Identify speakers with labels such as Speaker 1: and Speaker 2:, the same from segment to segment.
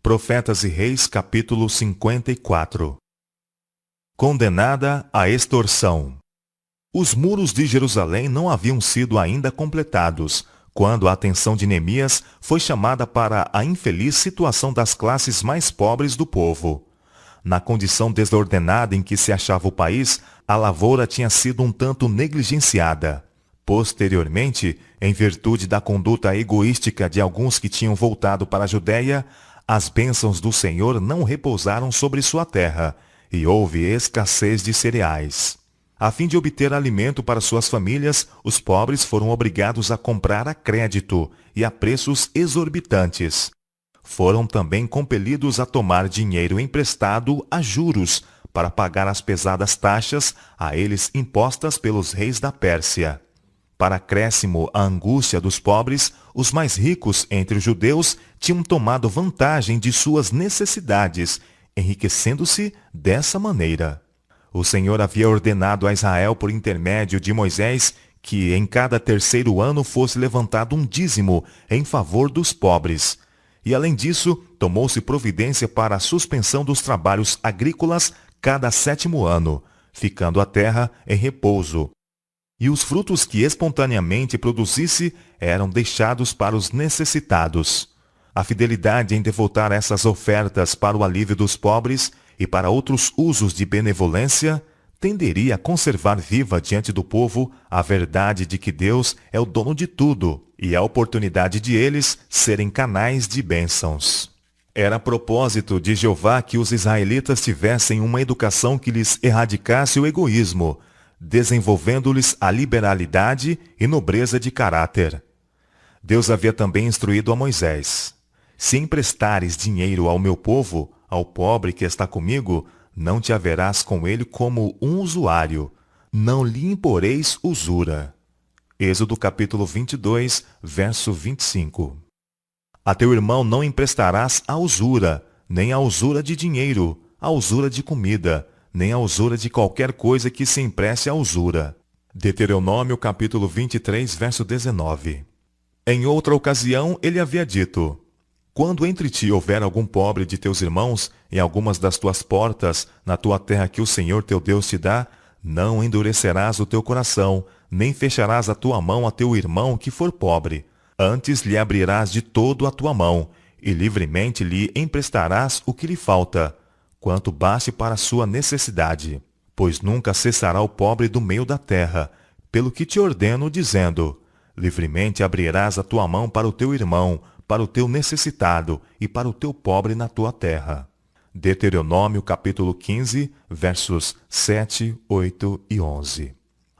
Speaker 1: Profetas e Reis, capítulo 54. Condenada à extorsão. Os muros de Jerusalém não haviam sido ainda completados, quando a atenção de Neemias foi chamada para a infeliz situação das classes mais pobres do povo. Na condição desordenada em que se achava o país, a lavoura tinha sido um tanto negligenciada. Posteriormente, em virtude da conduta egoística de alguns que tinham voltado para a Judéia, as bênçãos do Senhor não repousaram sobre sua terra, e houve escassez de cereais. A fim de obter alimento para suas famílias, os pobres foram obrigados a comprar a crédito e a preços exorbitantes. Foram também compelidos a tomar dinheiro emprestado a juros para pagar as pesadas taxas a eles impostas pelos reis da Pérsia. Para acréscimo à angústia dos pobres, os mais ricos entre os judeus tinham tomado vantagem de suas necessidades, enriquecendo-se dessa maneira. O Senhor havia ordenado a Israel por intermédio de Moisés que em cada terceiro ano fosse levantado um dízimo em favor dos pobres. E além disso, tomou-se providência para a suspensão dos trabalhos agrícolas cada 7º ano, ficando a terra em repouso. E os frutos que espontaneamente produzisse eram deixados para os necessitados. A fidelidade em devotar essas ofertas para o alívio dos pobres e para outros usos de benevolência tenderia a conservar viva diante do povo a verdade de que Deus é o dono de tudo e a oportunidade de eles serem canais de bênçãos. Era propósito de Jeová que os israelitas tivessem uma educação que lhes erradicasse o egoísmo, desenvolvendo-lhes a liberalidade e nobreza de caráter. Deus havia também instruído a Moisés: se emprestares dinheiro ao meu povo, ao pobre que está comigo, não te haverás com ele como um usuário, não lhe imporeis usura. Êxodo capítulo 22, verso 25. A teu irmão não emprestarás a usura, nem a usura de dinheiro, a usura de comida, nem a usura de qualquer coisa que se empreste à usura. Deuteronômio capítulo 23, verso 19. Em outra ocasião ele havia dito: quando entre ti houver algum pobre de teus irmãos, em algumas das tuas portas, na tua terra que o Senhor teu Deus te dá, não endurecerás o teu coração, nem fecharás a tua mão a teu irmão que for pobre. Antes lhe abrirás de todo a tua mão, e livremente lhe emprestarás o que lhe falta, quanto baste para a sua necessidade. Pois nunca cessará o pobre do meio da terra, pelo que te ordeno, dizendo: livremente abrirás a tua mão para o teu irmão, para o teu necessitado e para o teu pobre na tua terra. Deuteronômio capítulo 15, versos 7, 8 e 11.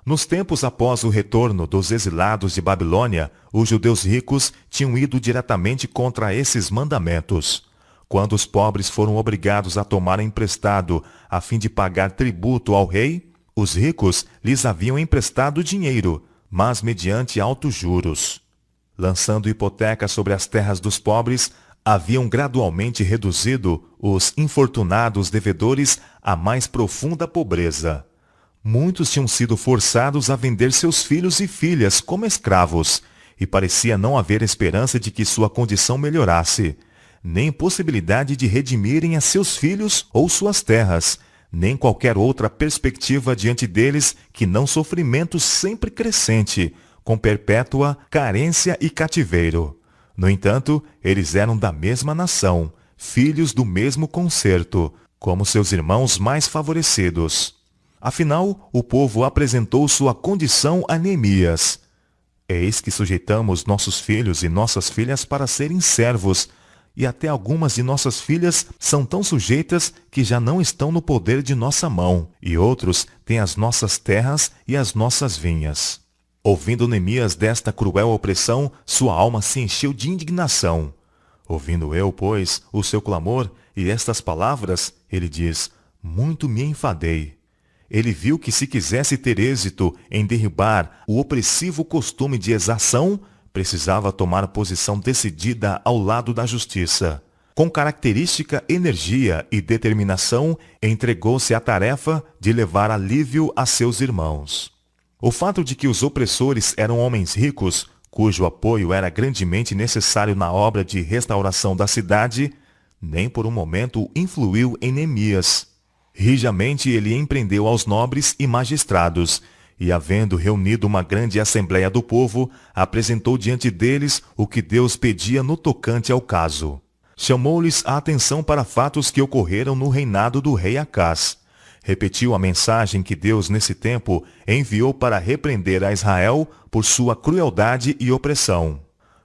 Speaker 1: Nos tempos após o retorno dos exilados de Babilônia, os judeus ricos tinham ido diretamente contra esses mandamentos. Quando os pobres foram obrigados a tomar emprestado a fim de pagar tributo ao rei, os ricos lhes haviam emprestado dinheiro, mas mediante altos juros. Lançando hipoteca sobre as terras dos pobres, haviam gradualmente reduzido os infortunados devedores à mais profunda pobreza. Muitos tinham sido forçados a vender seus filhos e filhas como escravos, e parecia não haver esperança de que sua condição melhorasse, nem possibilidade de redimirem a seus filhos ou suas terras, nem qualquer outra perspectiva diante deles que não sofrimento sempre crescente, com perpétua carência e cativeiro. No entanto, eles eram da mesma nação, filhos do mesmo concerto, como seus irmãos mais favorecidos. Afinal, o povo apresentou sua condição a Neemias: eis que sujeitamos nossos filhos e nossas filhas para serem servos, e até algumas de nossas filhas são tão sujeitas que já não estão no poder de nossa mão, e outros têm as nossas terras e as nossas vinhas. Ouvindo Neemias desta cruel opressão, sua alma se encheu de indignação. Ouvindo eu, pois, o seu clamor e estas palavras, ele diz: muito me enfadei. Ele viu que se quisesse ter êxito em derribar o opressivo costume de exação, precisava tomar posição decidida ao lado da justiça. Com característica energia e determinação, entregou-se à tarefa de levar alívio a seus irmãos. O fato de que os opressores eram homens ricos, cujo apoio era grandemente necessário na obra de restauração da cidade, Nem por um momento influiu em Neemias. Rijamente ele empreendeu aos nobres e magistrados, e havendo reunido uma grande assembleia do povo, apresentou diante deles o que Deus pedia no tocante ao caso. Chamou-lhes a atenção para fatos que ocorreram no reinado do rei Acás. Repetiu a mensagem que Deus nesse tempo enviou para repreender a Israel por sua crueldade e opressão.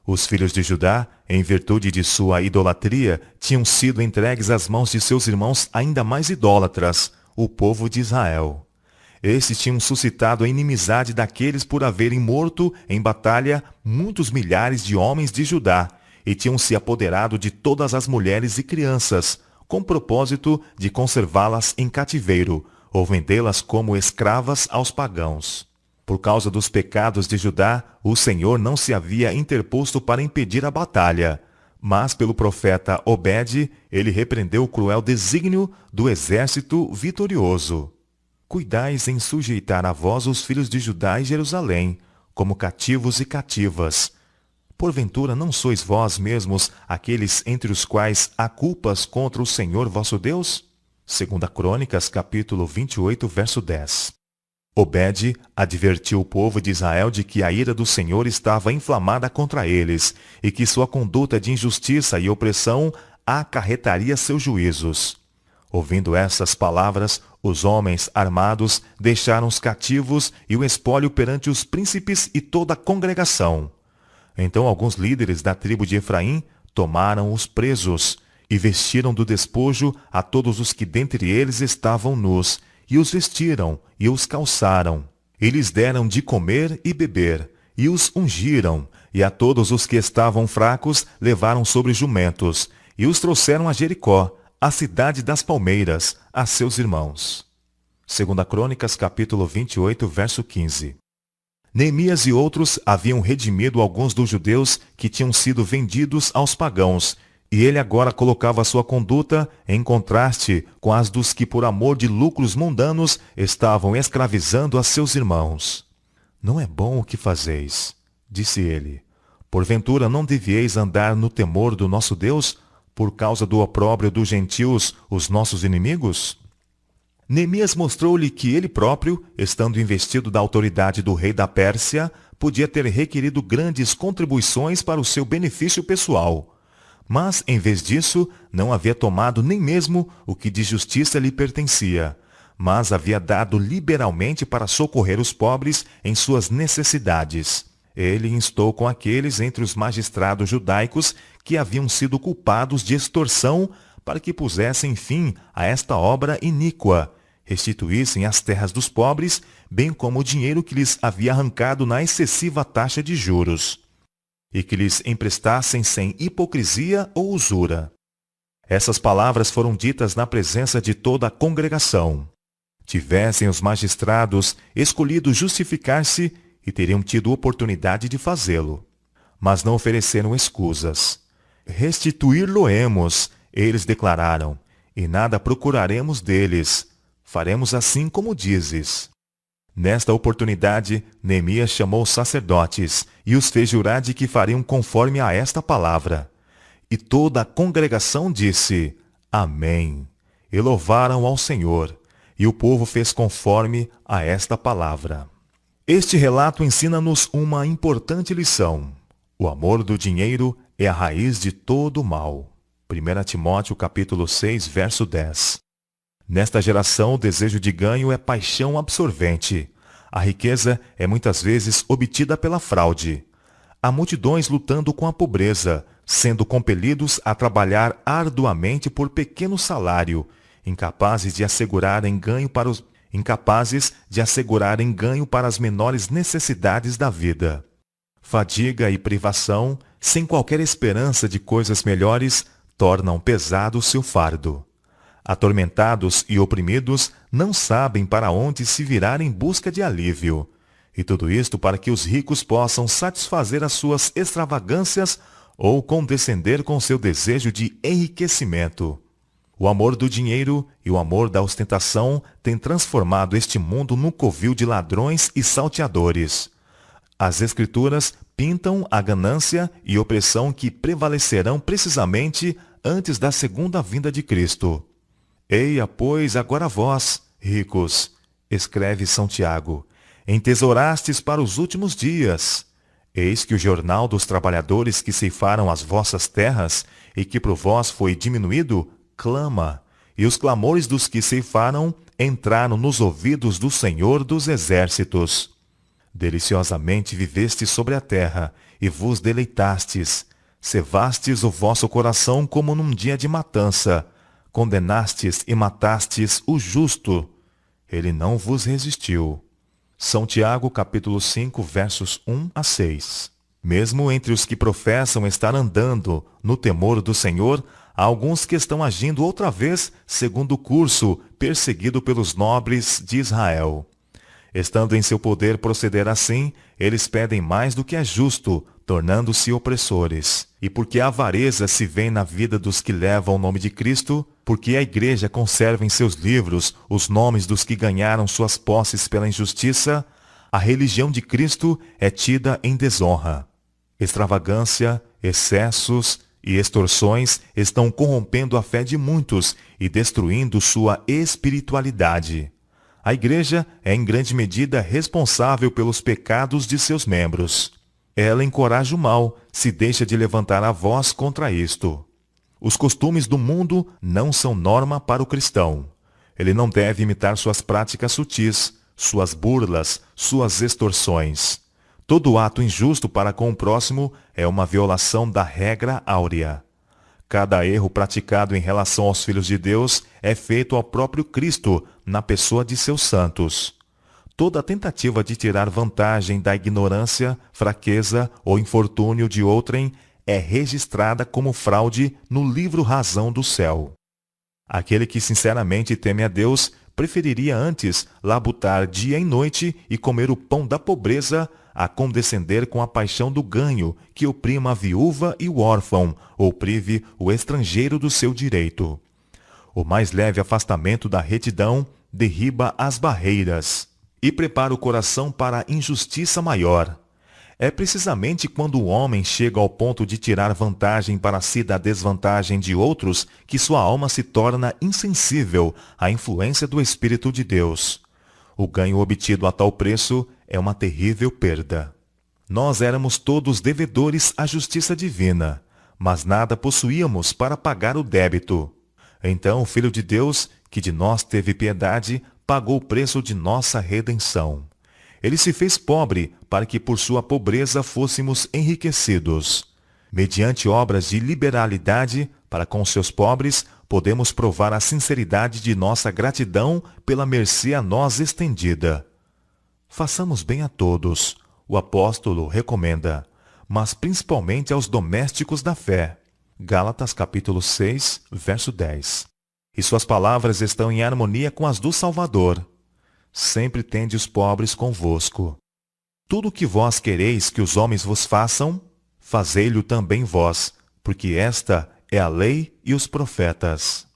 Speaker 1: Os filhos de Judá, em virtude de sua idolatria, tinham sido entregues às mãos de seus irmãos ainda mais idólatras, o povo de Israel. Estes tinham suscitado a inimizade daqueles por haverem morto em batalha muitos milhares de homens de Judá, e tinham se apoderado de todas as mulheres e crianças, com propósito de conservá-las em cativeiro, ou vendê-las como escravas aos pagãos. Por causa dos pecados de Judá, o Senhor não se havia interposto para impedir a batalha, mas pelo profeta Obed, ele repreendeu o cruel desígnio do exército vitorioso. Cuidais em sujeitar a vós os filhos de Judá e Jerusalém, como cativos e cativas. Porventura não sois vós mesmos aqueles entre os quais há culpas contra o Senhor vosso Deus? 2 Crônicas, capítulo 28, verso 10. Obed advertiu o povo de Israel de que a ira do Senhor estava inflamada contra eles, e que sua conduta de injustiça e opressão acarretaria seus juízos. Ouvindo essas palavras, os homens armados deixaram os cativos e o espólio perante os príncipes e toda a congregação. Então alguns líderes da tribo de Efraim tomaram os presos e vestiram do despojo a todos os que dentre eles estavam nus, e os vestiram e os calçaram. E lhes deram de comer e beber, e os ungiram, e a todos os que estavam fracos levaram sobre jumentos, e os trouxeram a Jericó, a cidade das palmeiras, a seus irmãos. 2 Crônicas, capítulo 28, verso 15. Neemias e outros haviam redimido alguns dos judeus que tinham sido vendidos aos pagãos, e ele agora colocava sua conduta em contraste com as dos que por amor de lucros mundanos estavam escravizando a seus irmãos. Não é bom o que fazeis, disse ele. Porventura não devieis andar no temor do nosso Deus, por causa do opróbrio dos gentios, os nossos inimigos? Neemias mostrou-lhe que ele próprio, estando investido da autoridade do rei da Pérsia, podia ter requerido grandes contribuições para o seu benefício pessoal. Mas, em vez disso, não havia tomado nem mesmo o que de justiça lhe pertencia, mas havia dado liberalmente para socorrer os pobres em suas necessidades. Ele instou com aqueles entre os magistrados judaicos que haviam sido culpados de extorsão para que pusessem fim a esta obra iníqua, restituíssem as terras dos pobres, bem como o dinheiro que lhes havia arrancado na excessiva taxa de juros, e que lhes emprestassem sem hipocrisia ou usura. Essas palavras foram ditas na presença de toda a congregação. Tivessem os magistrados escolhido justificar-se e teriam tido oportunidade de fazê-lo. Mas não ofereceram escusas. Restituir-lo-emos, eles declararam, e nada procuraremos deles. Faremos assim como dizes. Nesta oportunidade, Neemias chamou os sacerdotes e os fez jurar de que fariam conforme a esta palavra. E toda a congregação disse, Amém. E louvaram ao Senhor, e o povo fez conforme a esta palavra. Este relato ensina-nos uma importante lição. O amor do dinheiro é a raiz de todo o mal. 1 Timóteo capítulo 6, verso 10. Nesta geração, o desejo de ganho é paixão absorvente. A riqueza é muitas vezes obtida pela fraude. Há multidões lutando com a pobreza, sendo compelidos a trabalhar arduamente por pequeno salário, incapazes de assegurarem ganho para as menores necessidades da vida. Fadiga e privação, sem qualquer esperança de coisas melhores, tornam pesado o seu fardo. Atormentados e oprimidos, não sabem para onde se virar em busca de alívio. E tudo isto para que os ricos possam satisfazer as suas extravagâncias ou condescender com seu desejo de enriquecimento. O amor do dinheiro e o amor da ostentação têm transformado este mundo num covil de ladrões e salteadores. As Escrituras pintam a ganância e opressão que prevalecerão precisamente antes da segunda vinda de Cristo. Eia, pois, agora vós, ricos, escreve São Tiago, entesourastes para os últimos dias. Eis que o jornal dos trabalhadores que ceifaram as vossas terras e que por vós foi diminuído, clama, e os clamores dos que ceifaram entraram nos ouvidos do Senhor dos Exércitos. Deliciosamente vivestes sobre a terra, e vos deleitastes, cevastes o vosso coração como num dia de matança, condenastes e matastes o justo. Ele não vos resistiu. São Tiago, capítulo 5, versos 1 a 6. Mesmo entre os que professam estar andando no temor do Senhor, há alguns que estão agindo outra vez segundo o curso perseguido pelos nobres de Israel. Estando em seu poder proceder assim, eles pedem mais do que é justo, tornando-se opressores. E porque a avareza se vê na vida dos que levam o nome de Cristo, porque a igreja conserva em seus livros os nomes dos que ganharam suas posses pela injustiça, a religião de Cristo é tida em desonra. Extravagância, excessos e extorsões estão corrompendo a fé de muitos e destruindo sua espiritualidade. A igreja é em grande medida responsável pelos pecados de seus membros. Ela encoraja o mal, se deixa de levantar a voz contra isto. Os costumes do mundo não são norma para o cristão. Ele não deve imitar suas práticas sutis, suas burlas, suas extorsões. Todo ato injusto para com o próximo é uma violação da regra áurea. Cada erro praticado em relação aos filhos de Deus é feito ao próprio Cristo, na pessoa de seus santos. Toda tentativa de tirar vantagem da ignorância, fraqueza ou infortúnio de outrem é registrada como fraude no livro Razão do Céu. Aquele que sinceramente teme a Deus preferiria antes labutar dia e noite e comer o pão da pobreza a condescender com a paixão do ganho que oprima a viúva e o órfão, ou prive o estrangeiro do seu direito. O mais leve afastamento da retidão derriba as barreiras e prepara o coração para a injustiça maior. É precisamente quando o homem chega ao ponto de tirar vantagem para si da desvantagem de outros que sua alma se torna insensível à influência do Espírito de Deus. O ganho obtido a tal preço é uma terrível perda. Nós éramos todos devedores à justiça divina, mas nada possuíamos para pagar o débito. Então o Filho de Deus, que de nós teve piedade, pagou o preço de nossa redenção. Ele se fez pobre para que por sua pobreza fôssemos enriquecidos. Mediante obras de liberalidade para com seus pobres, podemos provar a sinceridade de nossa gratidão pela mercê a nós estendida. Façamos bem a todos, o apóstolo recomenda, mas principalmente aos domésticos da fé. Gálatas capítulo 6, verso 10. E suas palavras estão em harmonia com as do Salvador. Sempre tende os pobres convosco. Tudo o que vós quereis que os homens vos façam, fazei-lo também vós, porque esta é a lei e os profetas.